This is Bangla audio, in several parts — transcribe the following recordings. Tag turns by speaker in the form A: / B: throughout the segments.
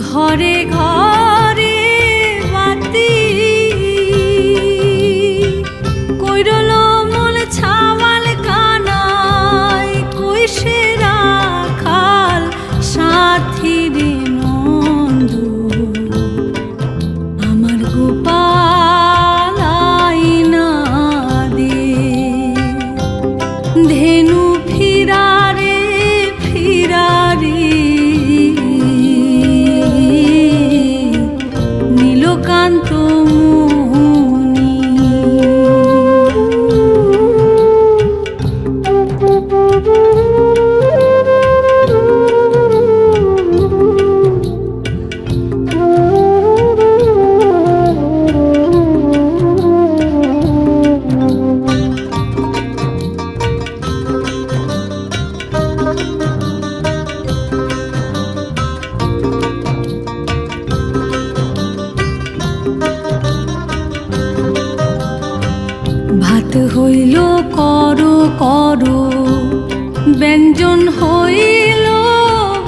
A: ঘরে ঘরে বাতি কইরল মল ছাওয়াল কানাই কইসে রাখাল সাথী রে নন্দু আমার গোপাল আইনা দে ধেনু ফিরারে ফিরারে নীলকান্ত মুনি ভাত হইল করো করো ব্যঞ্জন হইল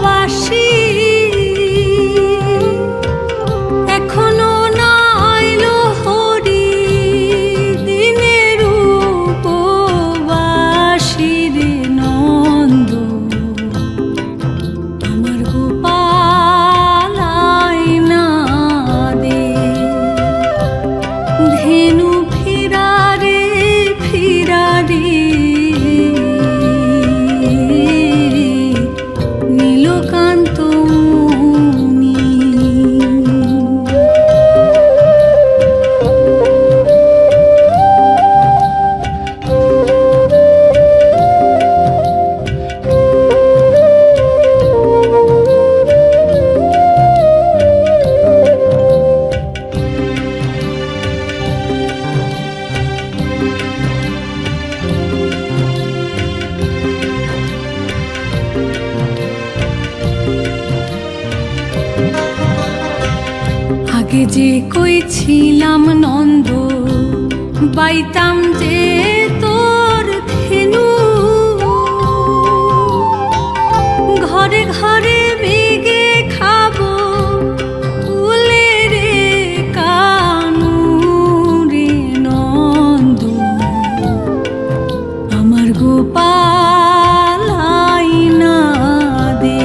A: বাসি এখনো না আইল হরি দিনের উপবাসী রে নন্দ আমার গোপাল আইনা দে ধেনু ফিরারে ফিরারে নীলকান্ত মুনি আগে যে কইছিলাম নন্দ বাইতাম যে তোর ধেনু ঘরে ঘরে মেঘে খাবো কুলে রে কানু রে নন্দ আমার গোপাল আইনা দে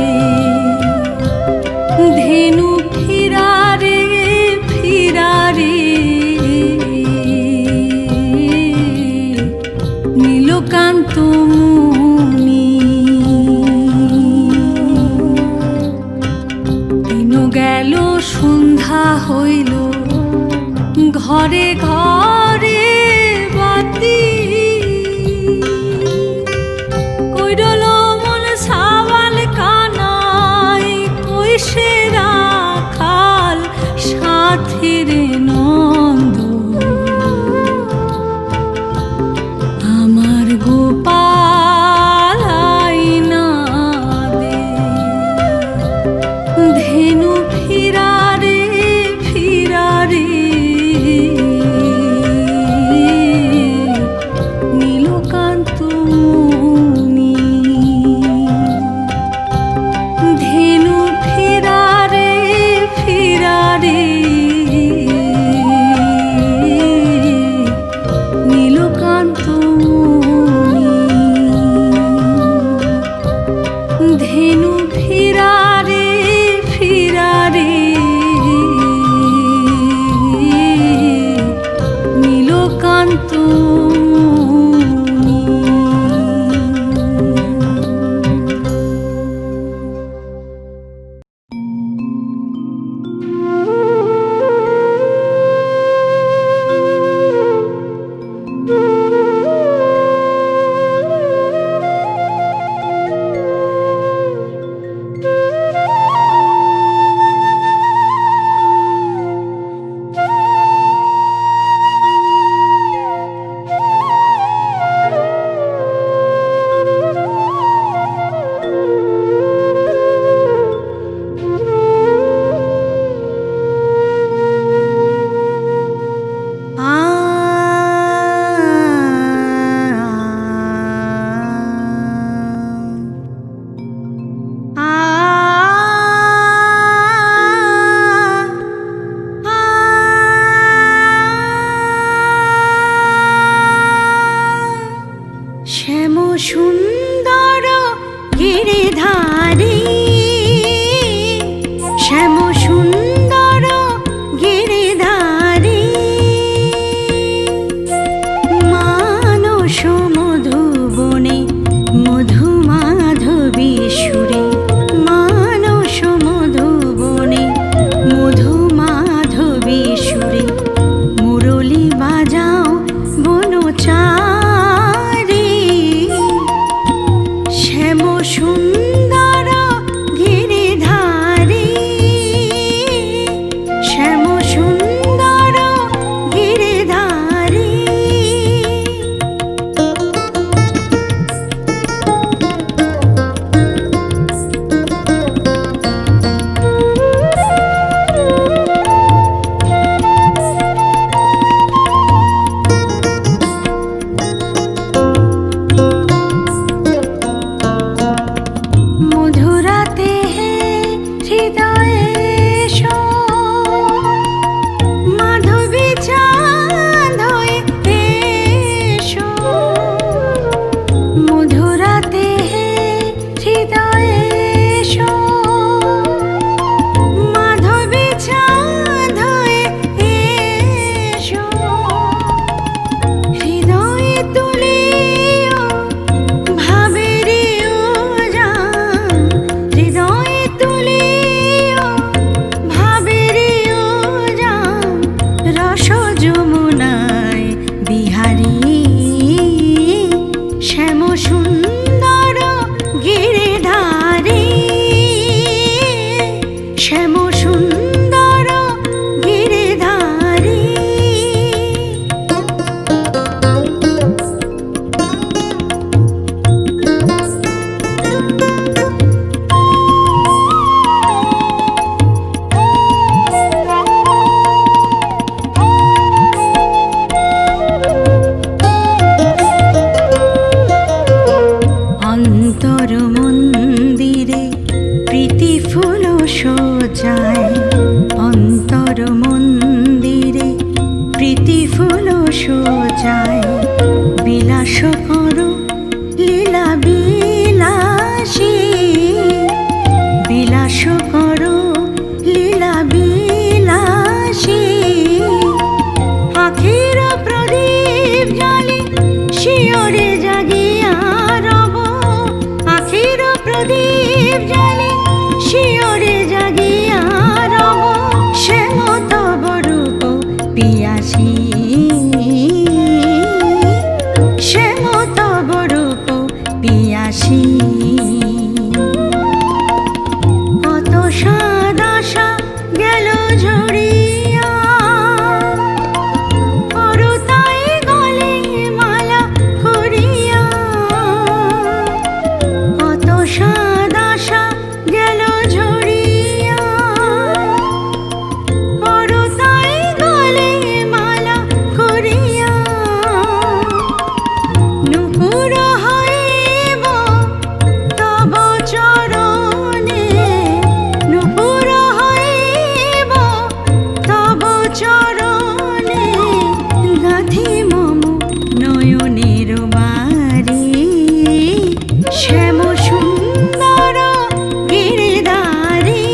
A: ধেনু ফিরারে ফিরারে নীলকান্ত মুনি দিন গেল সন্ধ্যা হইল ঘরে ঘরে বাতি কইরল মন ছাওয়াল কানাই কইসে রাখাল সাথী রে নন্দ আমার গোপাল আইনা দে ধেনু ফিরারে ফিরারে নীলকান্ত মুনি ধেনু ফিরারে ফিরারে নীলকান্ত মুনি ধেনু ফিরারে ফিরারে
B: ফুল সজায় অন্তর মন্দিরে, প্রীতি ফুল সজায় বিলাস করো লীলা বিলাসী, বিলাস করো লীলা বিলাসী। আখির প্রদীপ জালি শিওরে জাগিয়া রব, আখির প্রদীপ জালি শিওরে জাগিয়া রব, সে মত বরূপ পিয়াসী, সে মত বরূপ পিয়াসী। কত সাদ আশা গেল ঝরিয়া, করতাই গলে মালা করিয়া, কত সাদ আশা গেল ঝরিয়া, করতাই গলে মালা করিয়া। নুপুর হইব তব চরণে, নুপুর হইব তব চরণে, গাঁথি মম নয়নের বারি। শ্যাম সুন্দর গিরিধারী,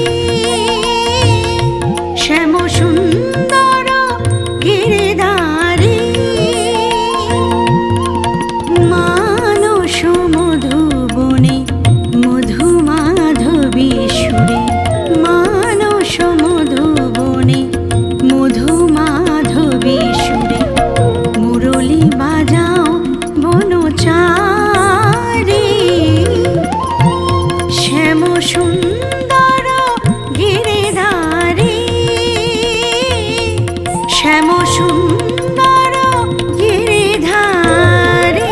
B: শ্যাম সুন্দর গিরিধারী। মানস মধুবনে মধু মাধবী সুরে, মানস মধুবনে মধু মাধবী সুরে, মুরলী বাজাও বনচারী। শ্যাম সুন্দর গিরিধারী, শ্যাম সুন্দর গিরিধারী।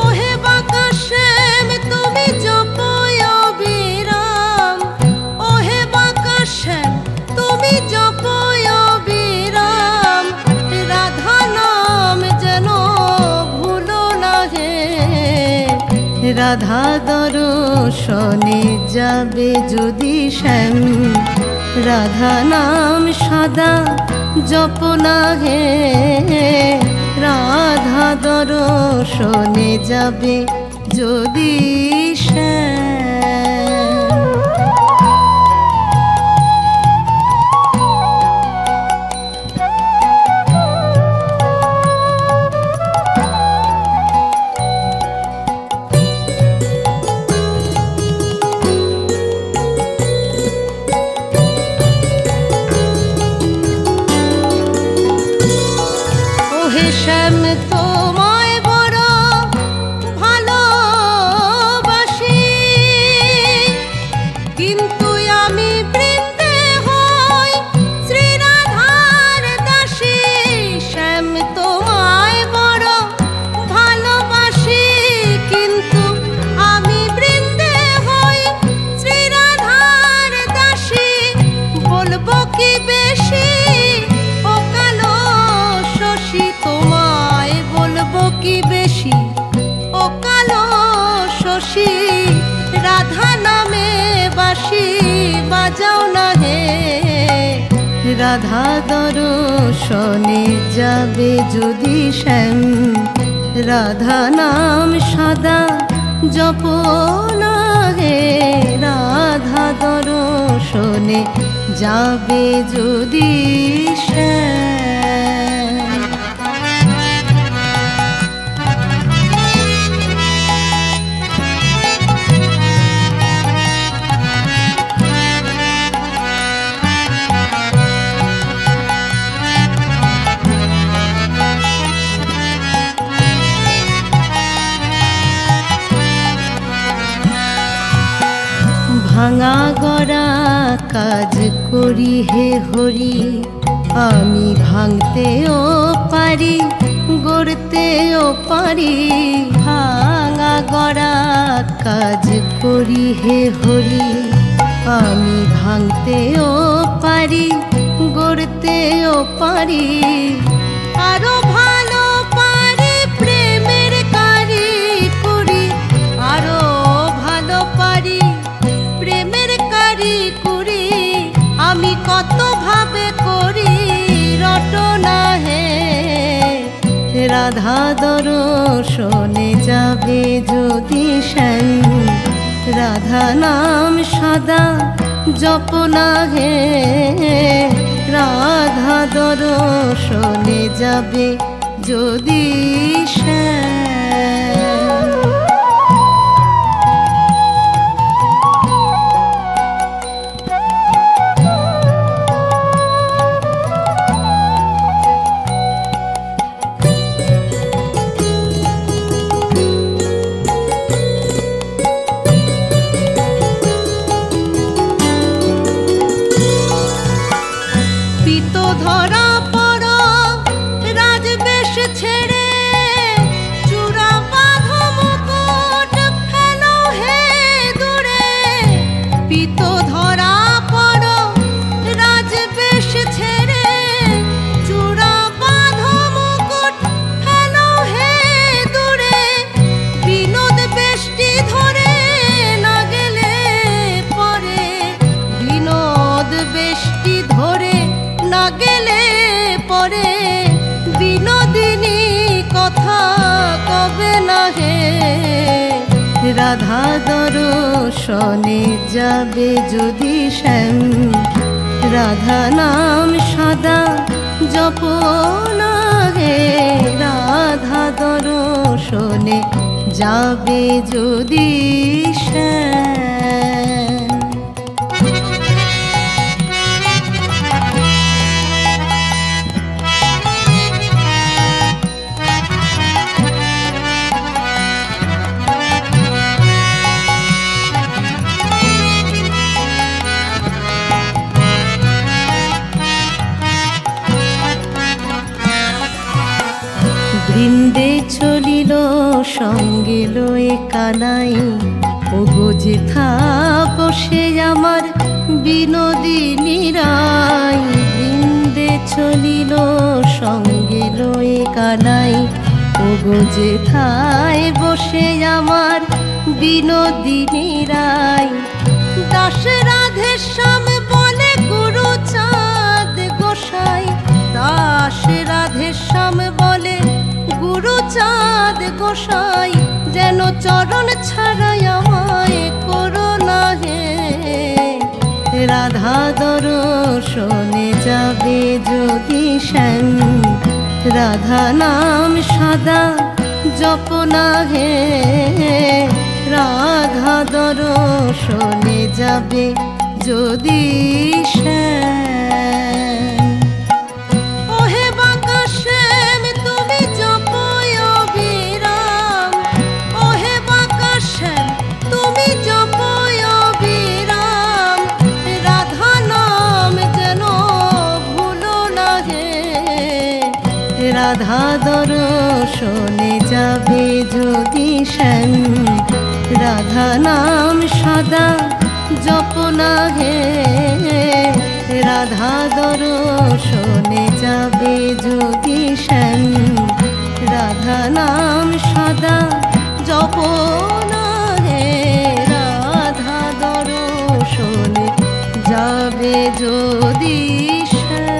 B: ওহে বাঁকা শ্যাম তুমি জপয় বিরাম, ওহে বাঁকা শ্যাম তুমি জপয় বিরাম। রাধা নাম যেন ভুলো না হে, রাধা দর্শনে যাবে যদি শ্যাম, রাধা নাম সদা জপ না হে, রাধা দর্শনে যাবে যদি শ্যাম। ওহে শ্যাম তোমায় বড় ভালোবাসি, কিন্তু আমি বৃন্দে হই শ্রীরাধার দাসী। শ্যাম তোমায় বড় ভালোবাসি, কিন্তু আমি বৃন্দে হই শ্রীরাধার দাসী। বলবো কি বেশি ও কালো শশী, তোমায় বলবো কি বেশি ও কালো শশী। রাধা নামে বাঁশি বাজাও না হে, রাধা দর্শনে যাবে যদি শ্যাম, রাধা নাম সদা জপ না হে, রাধা দর্শনে যাবে যদি শ্যাম। ভাঙা গড়া কাজ করি হে হরি, আমি ভাঙতেও পারি গড়তেও পারি, ভাঙা গড়া কাজ করি হে হরি। আমি ভাঙতেও পারি গড়তেও পারি, আরো ভালো পারি প্রেমের কারি করি, আরো ভালো পারি প্রেমের কারি করি। আমি কত ভাবে করি রটনা হে, রাধা দর্শনে যাবে যদি শ্যাম, রাধা নাম সদা জপনা হে, রাধা দর্শনে যাবে যদি শ্যাম। ধরা পড় রাজবেশ ছেড়ে, চূড়া বাঁধো মুকুট ফেলো হে দূরে। পিত ধরা পড় রাজবেশ ছেড়ে, চূড়া বাঁধো মুকুট ফেলো হে দূরে। বিনোদ বেষ্টি ধরে না গেলে পরে, বিনোদ বেষ্টি ধরে না গেলে পরে, বিনোদিনী কথা কবে না হে। রাধা দর্শনে যাবে যদি শ্যাম, রাধা নাম সদা জপনা হে, রাধা দর্শনে যাবে যদি শ্যাম। বৃন্দে চলিল সঙ্গে লয়ে কানাই, ওগো যেথা বসে আমার বিনোদিনী রাই। বৃন্দে চলিল সঙ্গে লয়ে কানাই, ওগো যেথায় বসে আমার বিনোদিনী রাই। দাস রাধে শ্যাম বলে গুরু চাঁদ গোসাই, দাস রাধে শ্যাম বলে গুরু চাঁদ গোসাই। যেন চরণ ছাড়াই আমায় করো না হে, রাধা দর্শনে যাবে যদি শ্যাম, রাধা নাম সদা জপনা হে, রাধা দর্শনে যাবে যদি শ্যাম। ওহে বাঁকা শ্যাম তুমি জপয় অবিরাম, ওহে বাঁকা শ্যাম তুমি জপয় অবিরাম। রাধা নাম যেন ভুলো না হে, রাধা দর্শনে যাবে যদি শ্যাম, রাধা নাম সদা জপনা হে, রাধা দর্শনে যাবে যদি শ্যাম, রাধা নাম সদা জপনা হে, রাধা দর্শনে যাবে যদি শ্যাম।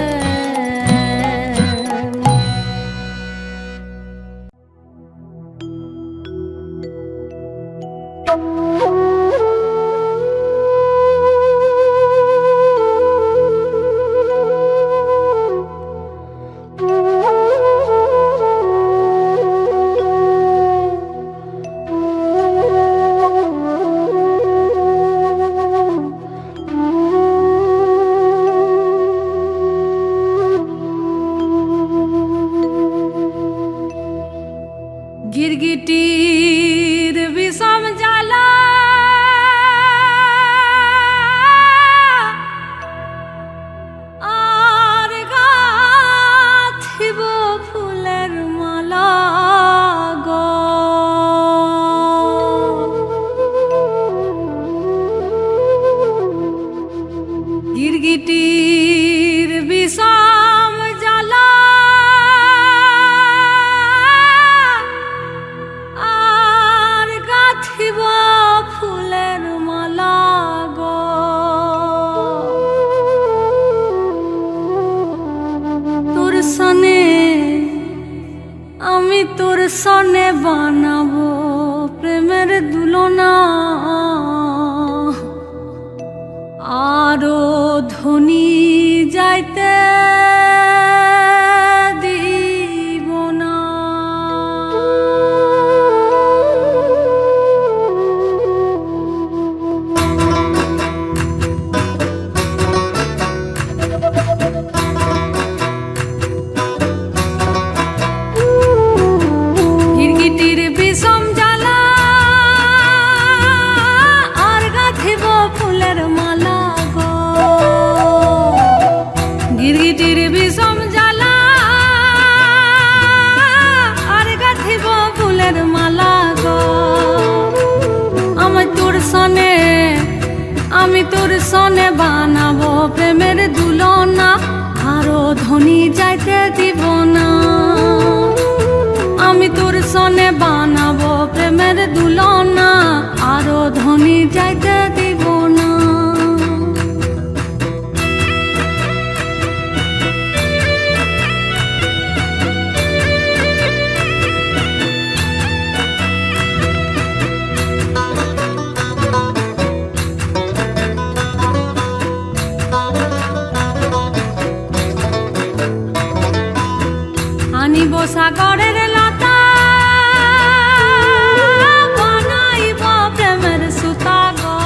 A: সনে বানাবো প্রেমের দুলনা, আরো ধনী যাইতে দিব না। গিরগিটির বিষম জ্বালা আর গাঁথিব ফুলের মালা গো, গিরগিটির বিষম জ্বালা আর গাঁথিব ফুলের মালা গো। আমি তোর সনে বানাবো প্রেমের দুলনা, আরো ধনী যাইতে দিব না। আমি তোর সনে বানাবো প্রেমের দুলনা, আরো ধনী যাইতে দিব না। আনিব সাগরের লতা, বানাইব প্রেমের সুতা গো।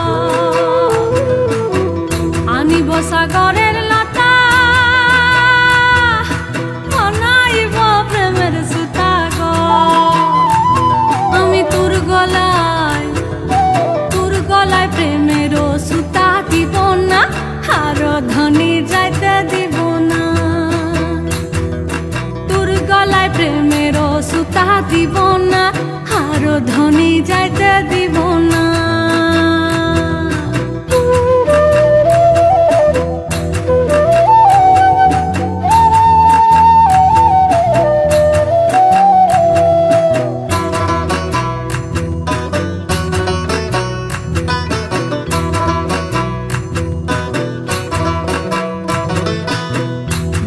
A: আনিব সাগরের লতা, বানাইব প্রেমের সুতা গো। আমি তোর গলায় প্রেমের সুতা দিব না, আরো ধনী যাইতে দিব না। গলায় প্রেমের সুতা দিব না, আরো ধনী যাইতে দিব না।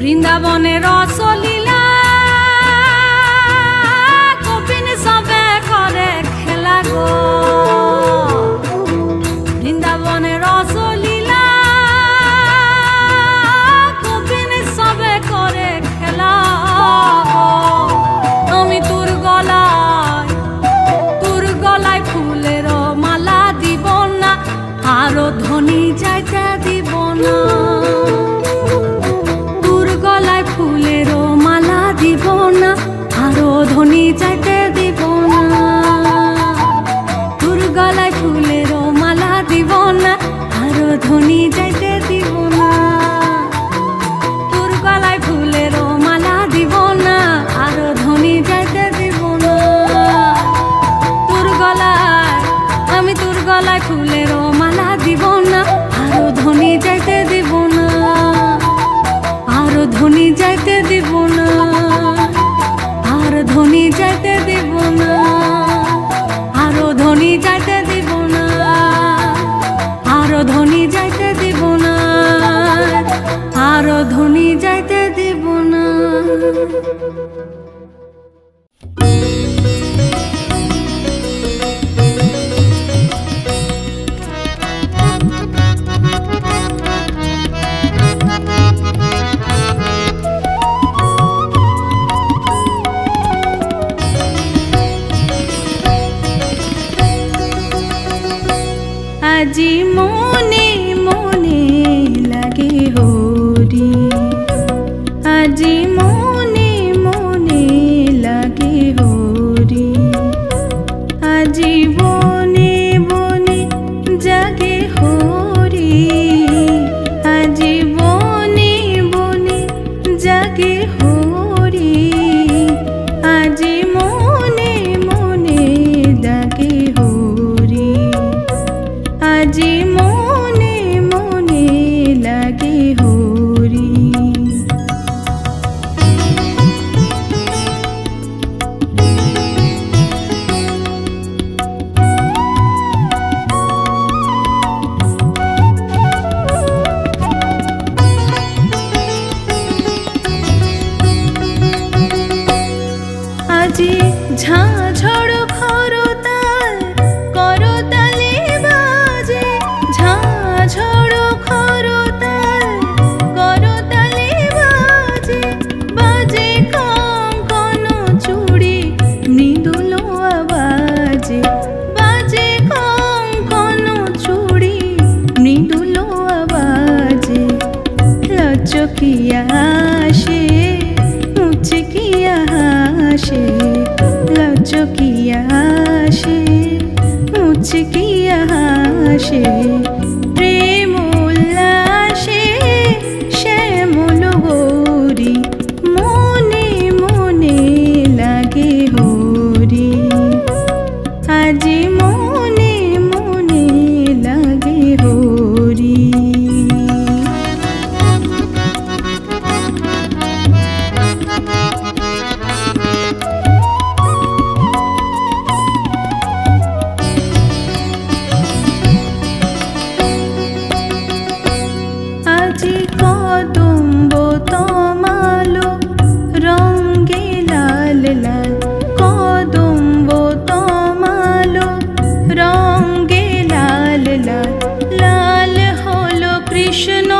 A: বৃন্দাবনের রসলীলা গোপিন সবে করে খেলা গো। বৃন্দাবনের রসলীলা গোপিন সবে করে খেলা গো। আমি তোর গলায় ফুলের মালা দিব না, আরো ধনী যাইতে দিব না। ফুলের মালা দিব না, আরো ধনী যাইতে দিব না। তোর গলায় ফুলের মালা দিব না, আরো ধনী যাইতে দিব না। তোর গলায় ফুলের মালা দিব না, আরো ধনী যাইতে দিব না। আমি তোর গলায় ফুলের মালা দিব না, আরো ধনী যাইতে দিব না। আরো ধনী যাইতে দিব না, আর ধনী যাইতে দিব না। আরো ধনী যাইতে দিব না, আরো ধনী যাইতে দিব না। আরো ধনী যাইতে দিব না। আজি মনে মনে লাগে হরি, আজি মনে মনে লাগে হরি। আজি বনে বনে জাগে হরি, আজি বনে বনে জাগে হরি। আজি মনে মনে ডাকে হরি, আজি মনে মনে লাগে হরি। আসে মুচকিয়া হাসে প্রেম উল্লাসে শ্যামল গৌরী মনে মনে লাগে হরি আজি মনে মনে লাগে হরি আজি কদম্ব তমালো রঙ্গে লাল লাল কদম্ব তমালো রঙ্গে লাল লাল লাল হলো কৃষ্ণ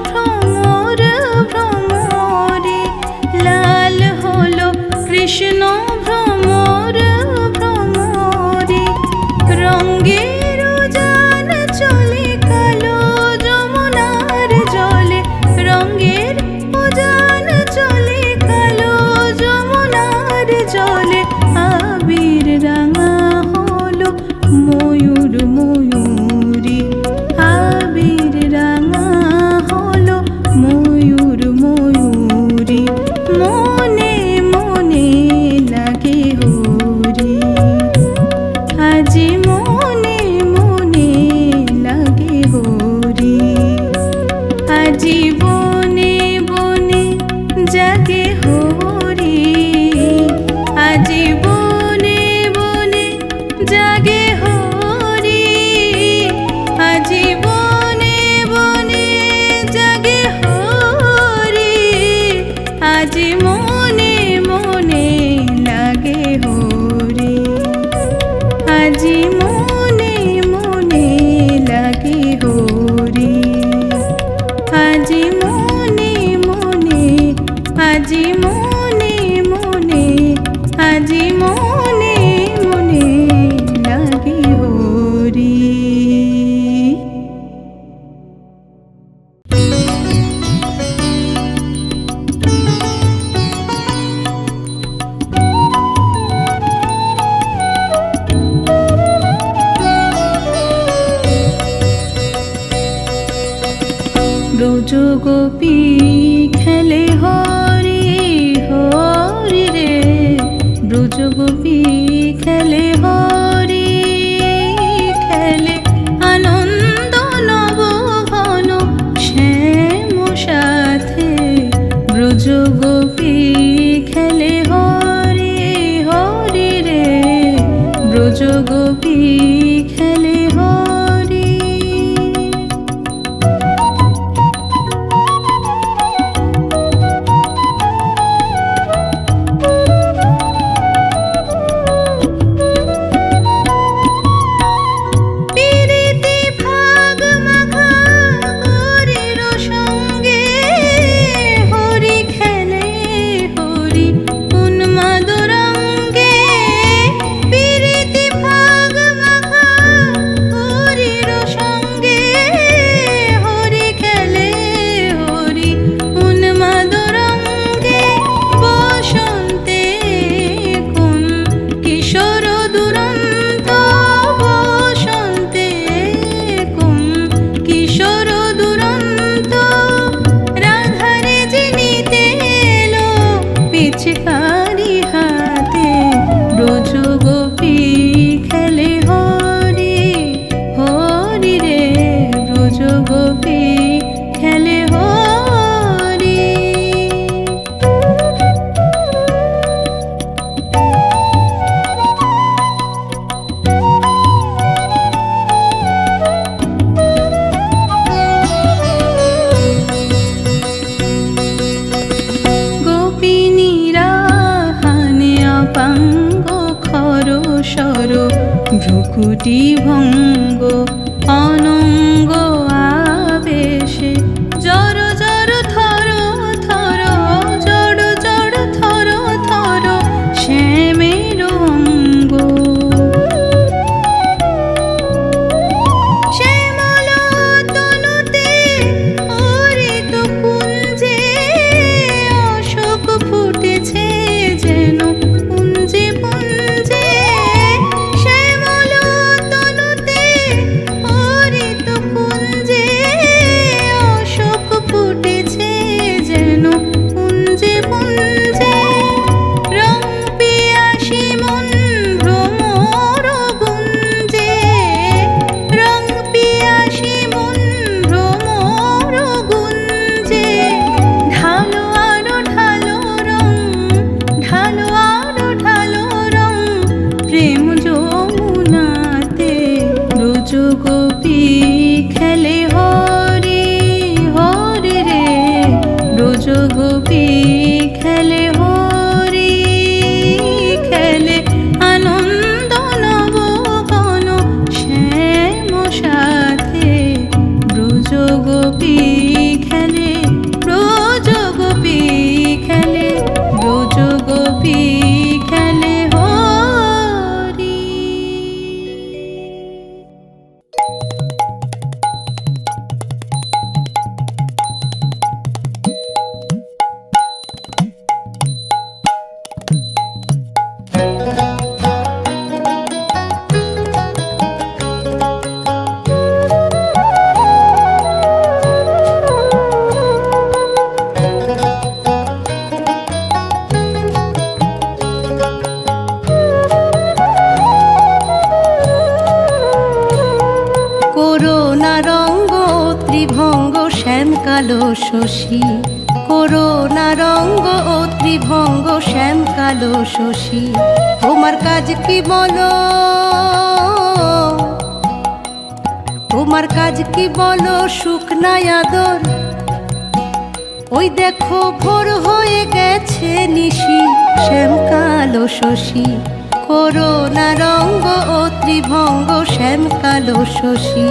A: ভ্রমর ভ্রমরে লাল হলো কৃষ্ণ ভ্রমর ভ্রমরে রঙ্গের উজান চলে কালো যমুনার জলে রঙ্গের উজান চলে কালো যমুনার জলে আবির রাঙা হলো ময়ূর ময়ূরী আবির রাঙা হলো ময়ূর ময়ূরী মনে মনে লাগে হরি আজি মনে মনে লাগে হরি আজি বনে বনে জাগে হরি আজি বনে বনে জাগে হরি আজি বনে বনে জাগে হরি আজি মনে মনে লাগে হরি আজি মনে মনে লাগে হরি আজি মনে মনে আজি মনে মনে আজি মনে মনে লাগে হরি ব্রজ গোপী খেলে হরি হরি রে ব্রজ গোপী খেলে হরি খেলে আনন্দ নব ঘন শ্যাম সাথে ব্রজ গোপী খেলে হরি হরি রে ব্রজ গোপী খেলে হরি ভ্রুকুটি ভঙ্গ অনঙ্গ আবেশে জড় জড় থর থর জড় জড় থর থর শ্যামের অঙ্গ শ্যামল তনুতে হরিত কুঞ্জে অশোক ফুটেছে যেন পুঞ্জে পুঞ্জে খেলে হরি খেলে আনন্দ নবগণ শ্যাম সাথে ব্রজ গোপী খেলে ব্রজ গোপী খেলে ব্রজ গোপী খেলে হরি।
B: করুণা রঙ্গ ত্রিভঙ্গ শ্যামকালো শশী, করুণা রঙ্গ ও ত্রিভঙ্গ শ্যামকালো শশী, তোমার কাজ কি বলো, তোমার কাজ কি বলো সুখ নাই আদর, ওই দেখো ভোর হয়ে গেছে নিশি শ্যামকালো শশী, করুণা রঙ্গ ও ত্রিভঙ্গ শ্যামকালো শশী।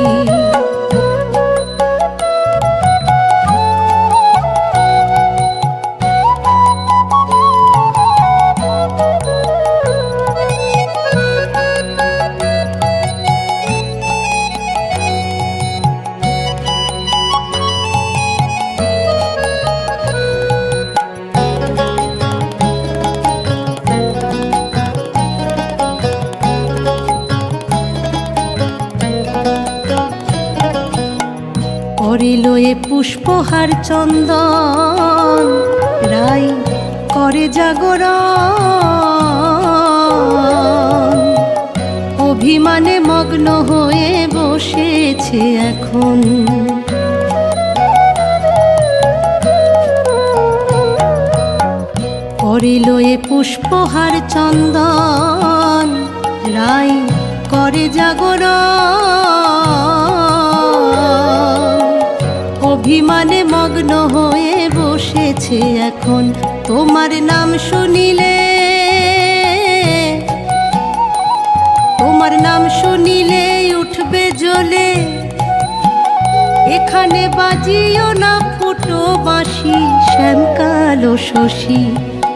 B: করিল এ পুষ্পহার চন্দন, রাই করে জাগরণ, অভিমানে মগ্ন হয়ে বসেছে এখন, করিল এ পুষ্পহার চন্দন, রাই করে জাগরণ, অভিমানে মগ্ন হয়ে বসেছে এখন, তোমার নাম শুনিলে, তোমার নাম শুনিলে উঠবে জ্বলে, এখানে বাজিও না ফুটো বাঁশি শ্যামকালো শশী,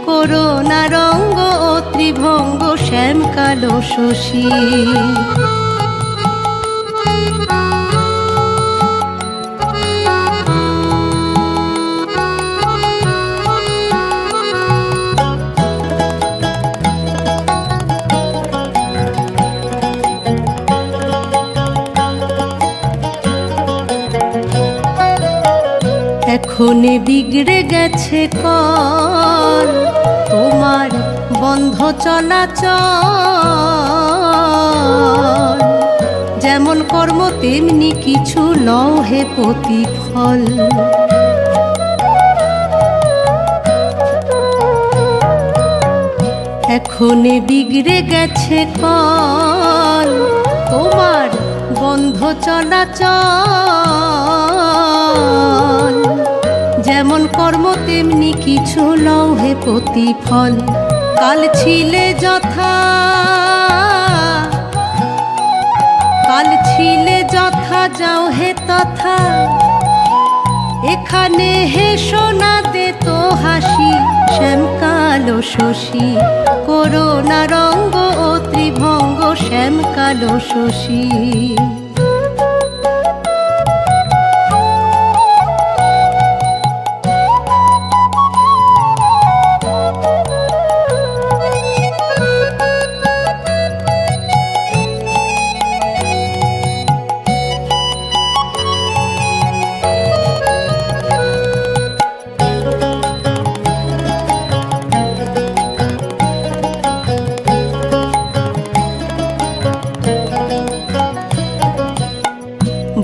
B: করুণা রঙ্গ ও ত্রিভঙ্গ শ্যামকালো শশী। এখনে বিগড়ে গেছে কল, তোমার বন্ধ চলাচল, যেমন কর্ম তেমনি কিছু লও হে প্রতিফল, এখনে বিগড়ে গেছে কল, তোমার বন্ধ চলাচল, যেমন কর্ম তেমনি কিছু লও হে প্রতিফল, কাল ছিলে যথা, কাল ছিলে যথা যাও হে তথা, এখানে হে সোনা দে তো হাসি শ্যামকালো শশী, করুণা রঙ্গ ও ত্রিভঙ্গ শ্যামকালো শশী।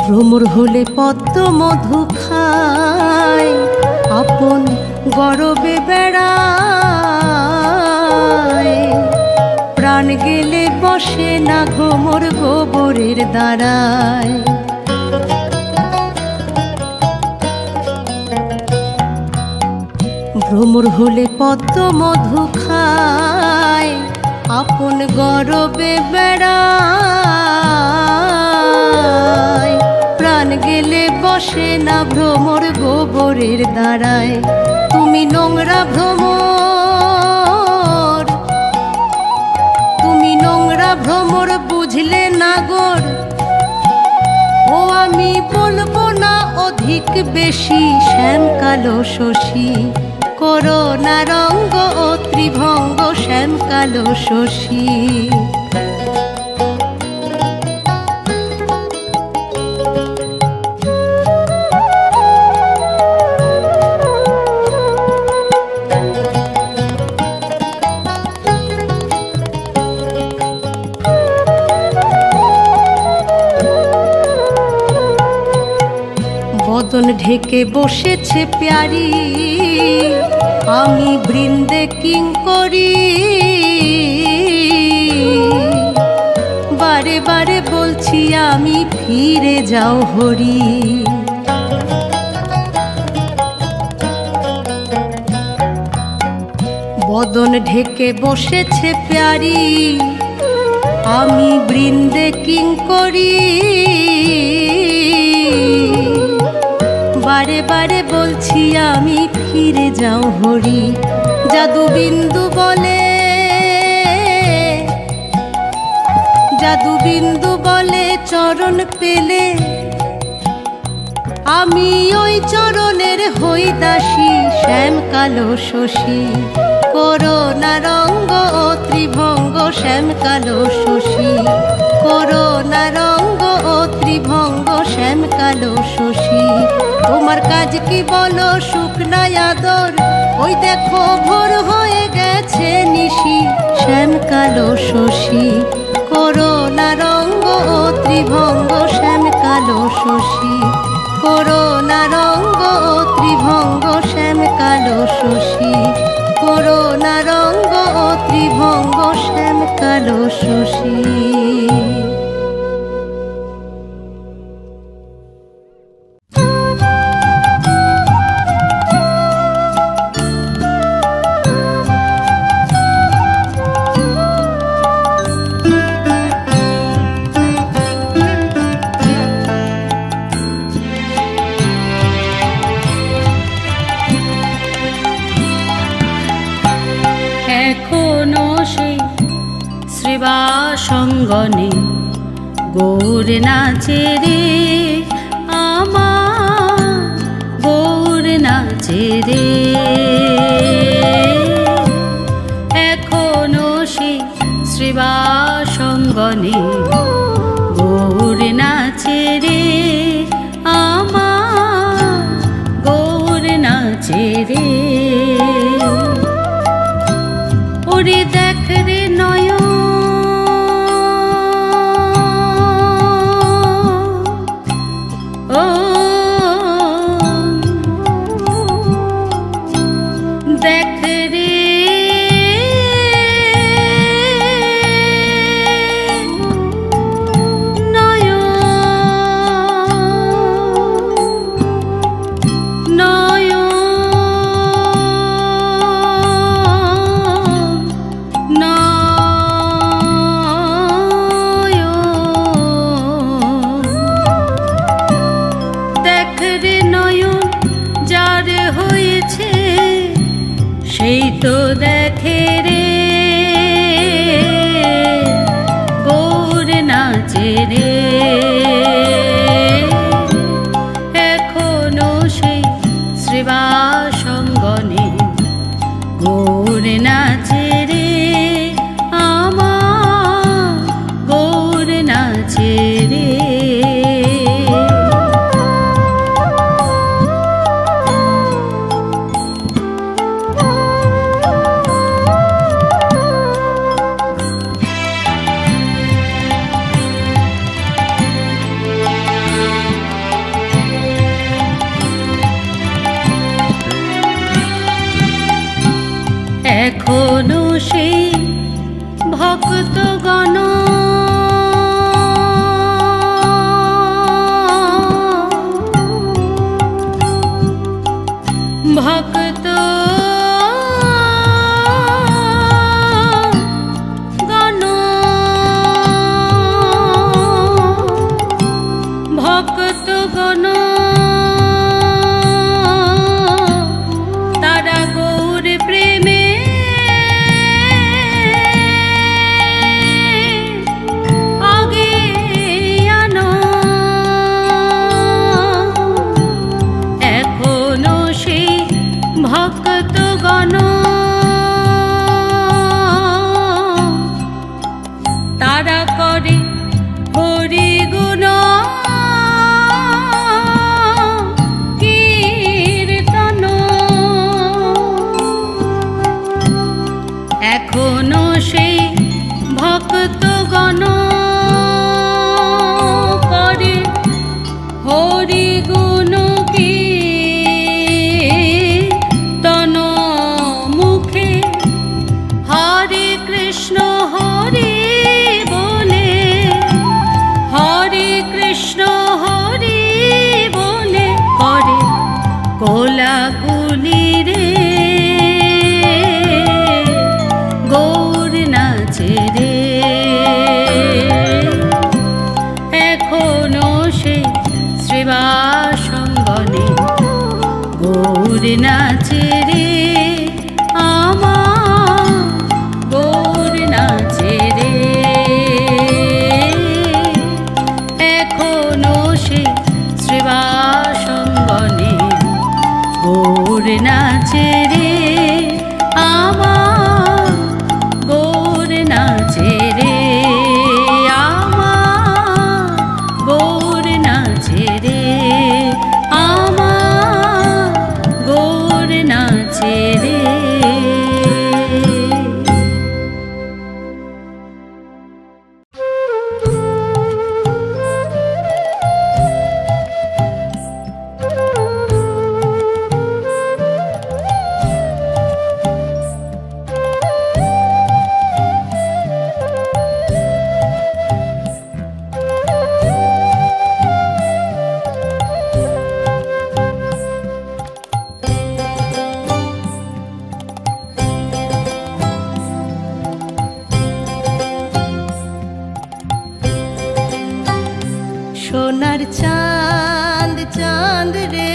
B: ভ্রমর হলে পদ্ম মধু খায়, আপন গরবে বেড়ায়, প্রাণ গেলে বসে না ঘোমর গোবরের দাঁড়ায়, ভ্রমর হলে পদ্ম মধু খায়, আপন গরবে বেড়ায়। প্রাণ গেলে বসে না ভ্রমর গোবরের দ্বারায়। তুমি নোংরা ভ্রমর, তুমি নোংরা ভ্রমর বুঝলে না গোর। ও আমি বলবো না অধিক বেশি, শ্যাম কালো শশী করোনা রঙ্গ ও ত্রিভঙ্গ, শ্যাম কালো শশী। বদন ঢেকে বসেছে প্যারি, আমি বৃন্দে কিঙ্করি। বারে বারে বলছি আমি ফিরে যাও হরি। বদন ঢেকে বসেছে প্যারি, আমি বৃন্দে কিঙ্করি। বারে বারে বলছি আমি ফিরে যাও হরি। জাদু বিন্দু বলে, জাদু বিন্দু বলে চরণ পেলে, আমি ওই চরণের হই দাসী, শ্যাম কালো শশী করোনা রঙ্গ ও ত্রিভঙ্গ, শ্যাম কালো শশী করোনা রঙ্গ ও ত্রিভঙ্গ, শ্যাম কালো শশী। তোমার কাজ কি বলো শুকনা আদর, ওই দেখো ভোর হয়ে গেছে নিশি, শ্যাম কালো শশী করোনা রঙ্গ ও ত্রিভঙ্গ, শ্যাম কালো শশী করোনা রঙ্গ ও ত্রিভঙ্গ, শ্যাম কালো শশী করোনা রঙ্গ ও ত্রিভঙ্গ, শ্যাম কালো শশী।
A: সঙ্গনে গৌর নাচে রে আমার, গৌর নাচে রে। এখনো সে শ্রীবাসঙ্গনে গৌর নাচে রে আমার, গৌর নাচে রে। ওরে দেখ রে নয়ন, সেই তো দেখে রে গৌর নাচে রে। এখনো সেই শ্রীবাসঙ্গনে গৌর নাচে রে আমার, গৌর নাচে রে। এখনো সেই ভক্তগণ ভক্ত এখনো সেই ভক্তগণ করে হরি গুণ কীর্তন মুখে হরে কৃষ্ণ হরি বলে, হরে কৃষ্ণ হরি বলে করে কোলাকুলি রে, গৌর নাচে রে। এখনো সেই শ্রীবাসঙ্গনে গৌর নাচে রে, আমার গৌর নাচে রে। এখনো সেই শ্রীবাসঙ্গনে গৌর নাচে রে, আমার গৌর নাচে রে, আমার গৌর নাচে রে, আমার গৌর নাচে রে।
B: সোনার চাঁদ চাঁদ রে,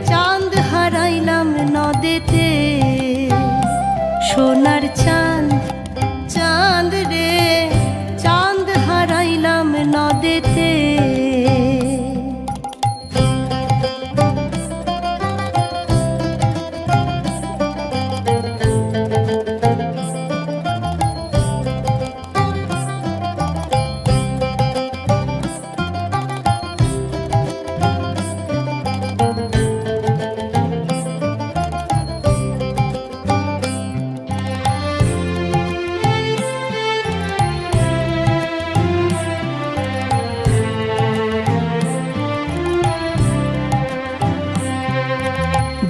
B: চাঁদ হারাইলাম নদেতে। সোনার চাঁদ চাঁদ রে, চাঁদ হারাইলাম নদেতে।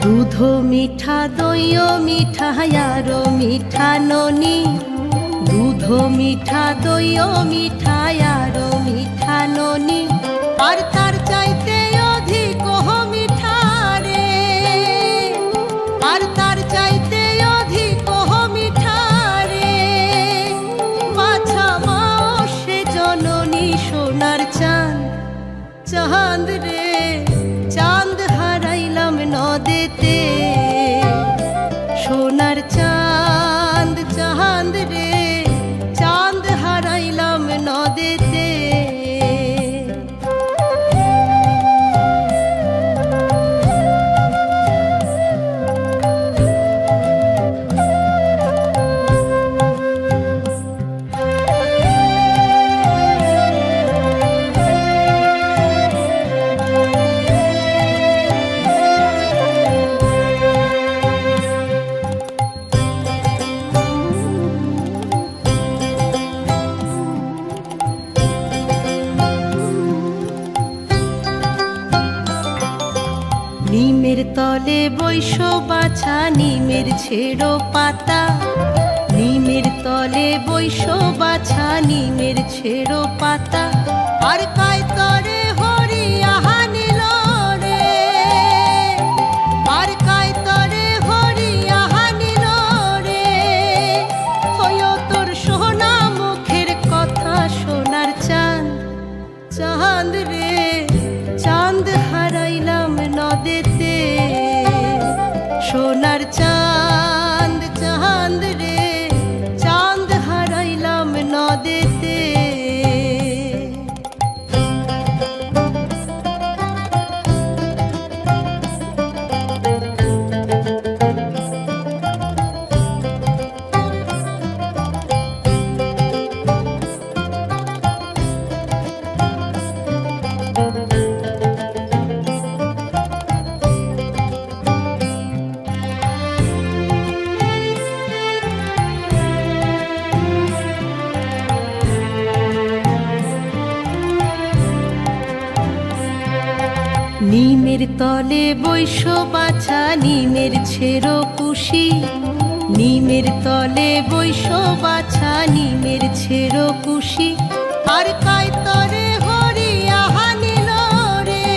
B: দুধ মিঠা দইও মিঠা আরো মিঠা ননি, দুধ মিঠা দইও মিঠা আরো মিঠা ননি, আর তার চাইতে অধিক মিঠা রে, আর তার চাইতে অধিক মিঠা রে। বাছা মাও সে জননী সোনার চাঁদ চাঁদ রে, চাঁদ হারাইলাম নদেতে। সোনার চাঁদ চাঁদ রে, চাঁদ হারাইলাম নদেতে। নিমের তলে বৈশ বাছা নিমের ছেড়ো পাতা, নিমের তলে বৈশ বাছা নিমের ছেড়ো পাতা, আর কায় তরে হরি আহা নিল রে, আর কায় তরে হরি আহা নিল রে। হইও তোর সোনা মুখের কথা সোনার চাঁদ চাঁদ রে, চাঁদ হারাইলাম নদেতে। সোনার চাঁদ চাঁদ রে, চাঁদ হারাইলাম নদেতে। নিমের তলে বৈশ বাছা নিমের ছেড়ো কুশি, নিমের তলে বৈশ বাছা নিমের ছেড়ো কুশি, আর কায়তরে হরিয়া হানিল রে,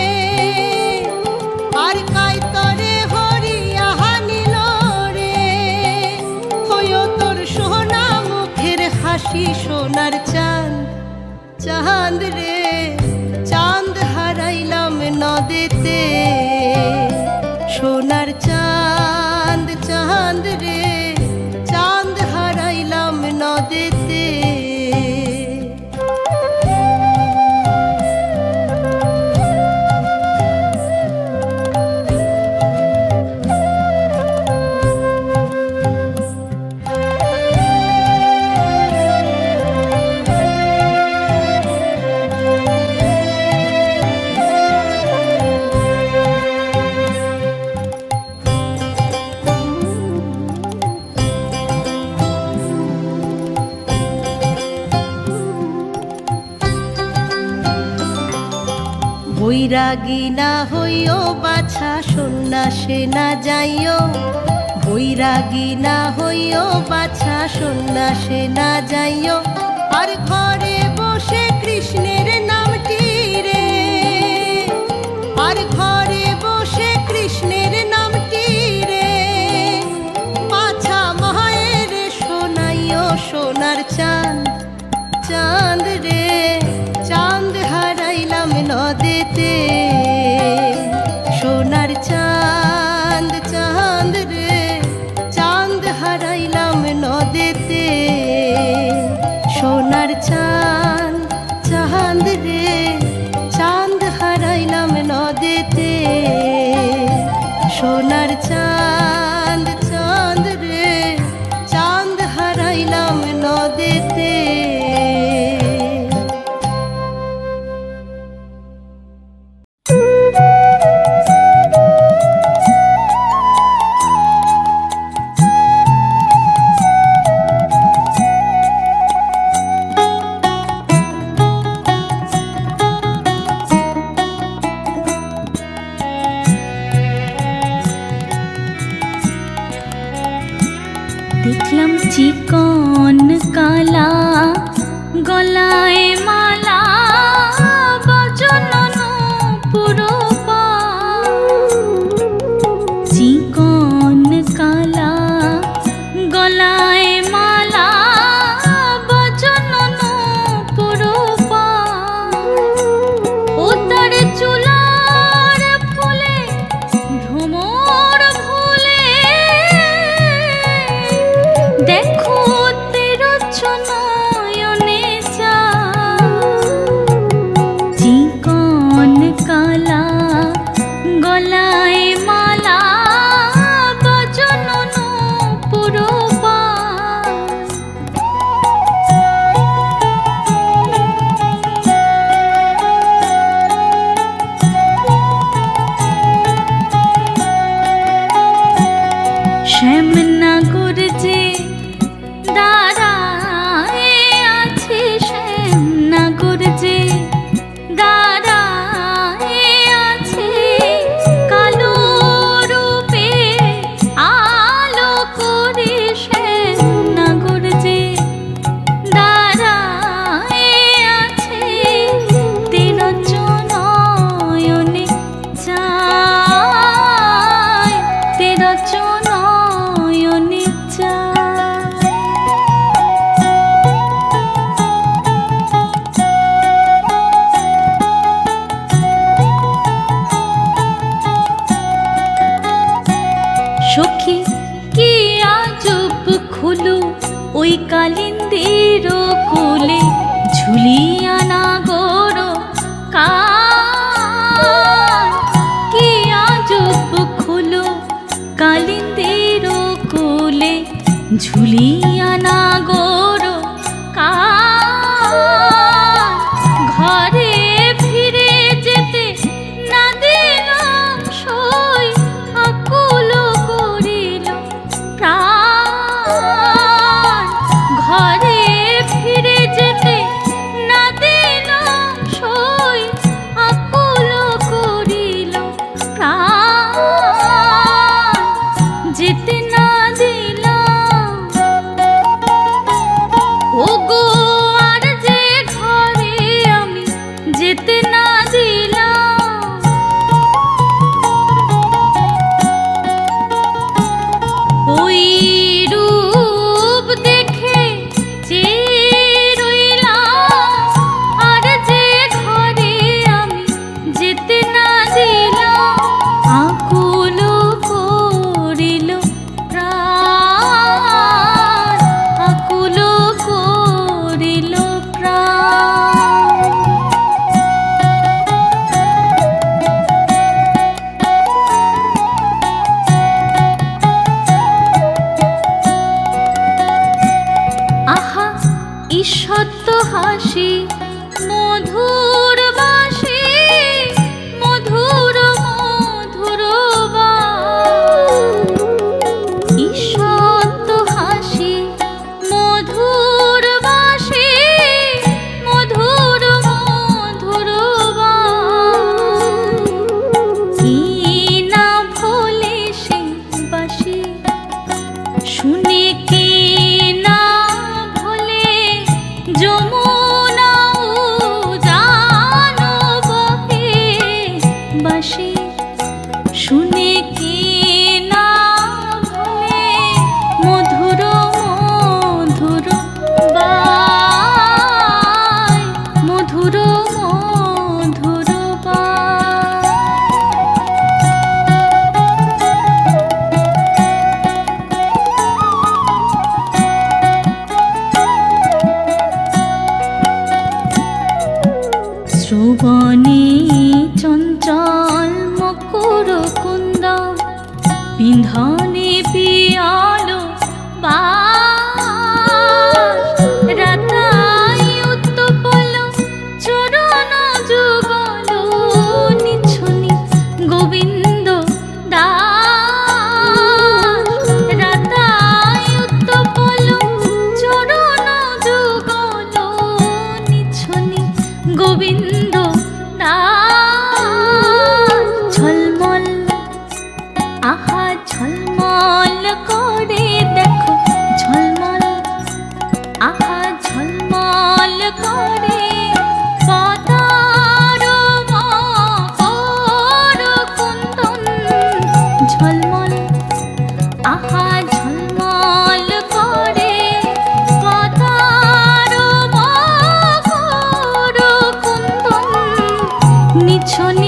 B: আর কায়তরে হরিয়া হানিল রে, হইও তোর সোনা মুখের হাসি সোনার চাঁদ, চাঁদ রে চাঁদ হারাইলাম নদেতে, সোনার চাঁদ চাঁদ রে চাঁদ হারাইলাম নদেতে। বৈরাগী না হইও বাছা সন্ন্যাসে না যাইও, বৈরাগী না হইও বাছা সন্ন্যাসে না যাইও, আর ঘরে বসে কৃষ্ণের নামটি রে, আর ঘরে বসে কৃষ্ণের নামটি রে, বাছা মায়ের শোনাইও সোনার চাঁদ, চাঁদ রে চাঁদ হারাইলাম নদেতে, সোনার চাঁদ চাঁদ রে চাঁদ হারাইলাম নদেতে, সোনার চাঁদ চাঁদ রে চাঁদ হারাইলাম নদেতে, সোনার চাঁদ চাঁদ রে চাঁদ হারাইলাম নদেতে।
A: দেখলাম চিকন কালা গলায় মালা বজনন পুরো পা, চিকন কালা গলায় মালা বজনন পুরো পা, ও তার চুলার ফুলে ভ্রমর ভুলে, দেখো নয়নে চা, চিকন কালা গলায় মালা বজনন পুরো পা। শ্যামনগর যে দাঁড়ায় আছে, শ্যামনগর যে দাঁড়ায় আছে, কালো রূপে আলো করে, শ্যামনগর যে দাঁড়ায় আছে, তেরচনয়নে চায়, তেরচনয়নে চায়। সখী কি আজব খুলু ওই কালিন্দির কোলে, ঝুলিয়া না গোরো কান, কি আজব খুলু কালিন্দির কোলে, ঝুলিয়া না গোরো কান, ঘরে ফিরে যেতে না দিলাম সই, আকুল করিল প্রাণ, ঘরে ফিরে যেতে না দিলাম সই, আকুল করিল ঈষৎ হাসি মধুর বাসি মধুর মধুর ঈষৎ হাসি মধুর বাসি মধুর মধুর কি না ভোলে সে বাসি শুনে কে না ভোলে যমুনা জানো বহে বাসি শুনে কে না ভোলে মধুর মধুর বায় মধুর মধুর বায় শ্রবণে চঞ্চল মকর কুন্দ বিন্ধনে পিয়ালো বাস রাতাই উত্তপল চরণ যুগল নিছনি গোবিন্দ দাস রাতাই উত্তপল চরণ যুগল নিছনি গোবিন্দ ঝলমল আহা ঝলমল করে দেখো ঝলমল আহা ঝলমল করে পদার মকর কুন্দন ঝলমল আহা ঝলমল করে পদার মকর কুন্দন নিছনি